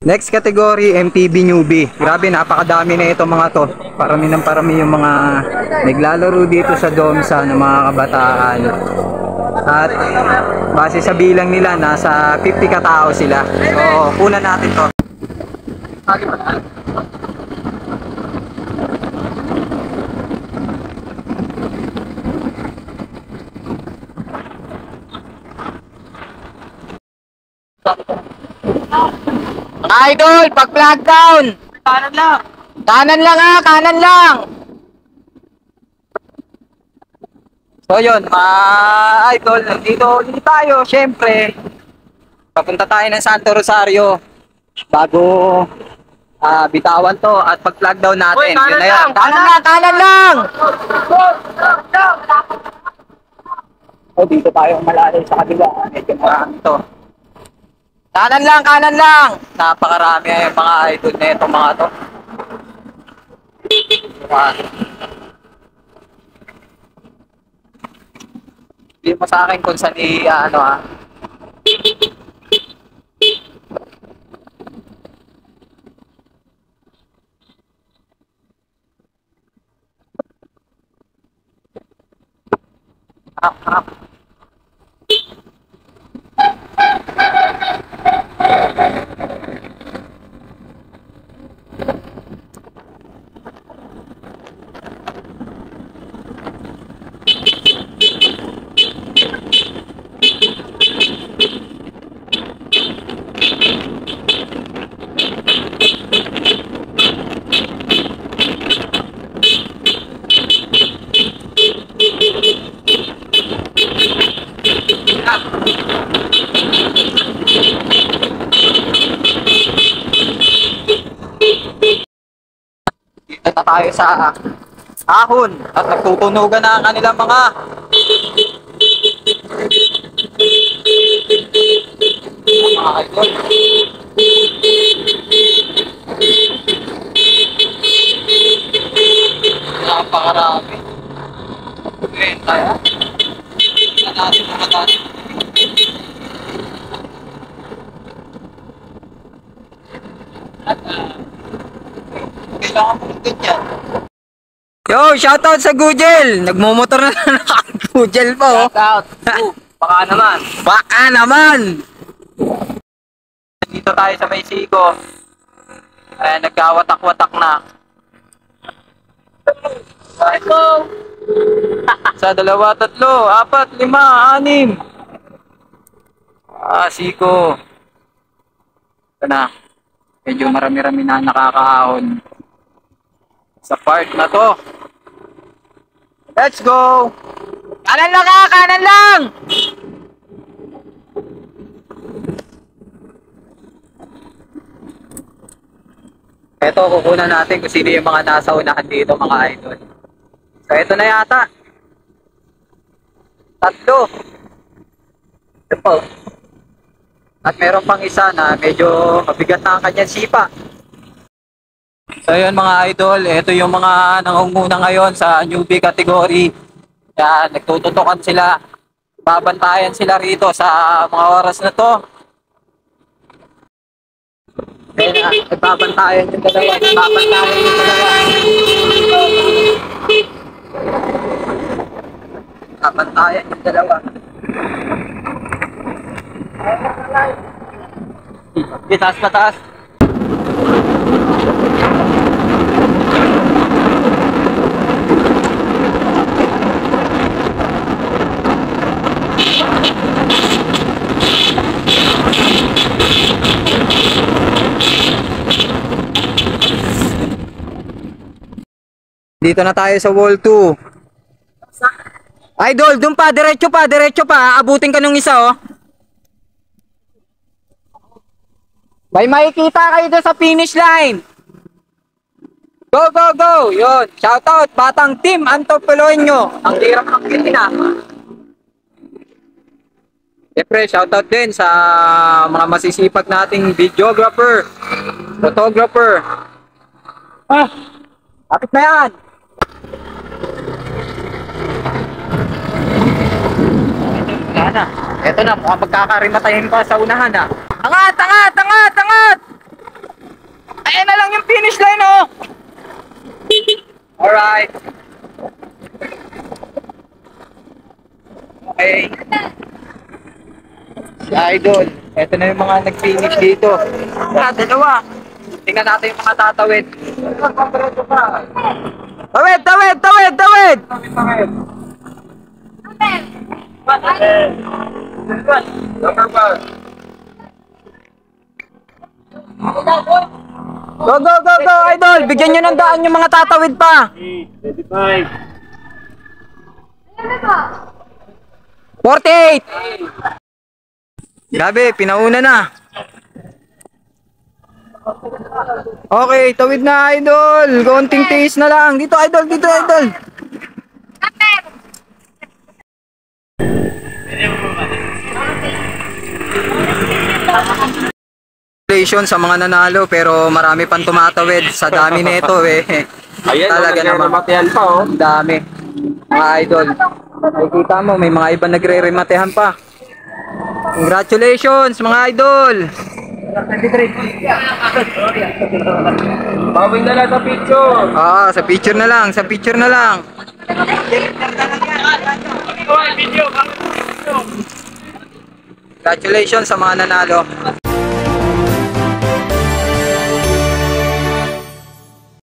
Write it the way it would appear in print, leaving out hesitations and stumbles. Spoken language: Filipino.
Next category, MTB newbie. Grabe, napakadami na ito mga to. Parami ng parami yung mga naglalaro dito sa Domsa ng mga kabataan. At base sa bilang nila, nasa 50 katao sila. So, kunan natin to. Idol, pag flag down. Kanan lang! Kanan lang ha, kanan lang. So yun, mga idol, nandito ulit tayo. Siyempre, papunta tayo ng Santo Rosario bago bitawan to at pag-flag down natin. Uy, kanan yun na yan. lang, kanan lang, kanan lang. So dito tayo malalim sa kabila. Medyo marami to. Kanan lang, kanan lang. Napakarami ay mga idol na itong mga to. Hindi mo sa akin kung saan ano ha. Dito na tayo sa ahon at nagtutunugan na ang kanilang mga idol. Napakarami. Okay, tayo. Tingnan natin mga dati. At kailangan mo ganyan. Yo, shoutout sa Gujel. Nagmumotor na naka-Gujel po. Shoutout. Baka naman. Baka naman. Dito tayo sa Maysigo. Ayan, nagkawatak-watak na. Sa 2, 3, 4, 5, 6. Siko. Ito na. Medyo marami-rami na nakakaahon sa part na to. Let's go! Kanan lang ha, kanan lang. Ito, kukunan natin kung sino yung mga nasa unahan dito, mga idol. So, ito na yata. 3. Ito po. At meron pang isa na medyo mabigat na ang kanyang sipa. So, yun mga idol. Ito yung mga nangunguna ngayon sa newbie category. Yan, nagtututukan sila. Babantayan sila rito sa mga oras na to. Kaya nagbabantayan yung dalawa. Nagbabantayan yung dalawa. Nagbabantayan yung dalawa. Taas pataas. Dito na tayo sa wall 2. Idol, doon pa, diretso pa. Abutin ka nung isa, oh. May makikita kayo doon sa finish line. Go, go, go. Yun, shoutout, Batang Team Antipolo. Ang hirap ng kitina. Siyempre, shoutout din sa mga masisipag nating videographer, photographer. Kapit na yan. Wala na. Eto na, mukhang magkakarimatayin pa sa unahan ha. Angat, angat, angat, angat. Idol, eto na yung mga nag-finish dito. Dalawa. Tingnan natin yung mga tatawid. Tawid, tawid, tawid, tawid! Go, go, go, go, Idol! Bigyan nyo ng daan yung mga tatawid pa. 25. 48! Grabe, pinauna na. Okay, tawid na, Idol. Konting tiis na lang. Dito, Idol, dito, Idol. Congratulations sa mga nanalo pero marami pang tumatawid sa dami nito eh. Ayan, Talaga naman. nagre-rematehan pa oh. Ang dami. Mga idol. Nakikita mo, may mga iba nagre-rematehan pa. Congratulations mga idol. Bawing na lang sa picture. Ah, sa picture na lang, sa picture na lang. Congratulations sa mga nanalo.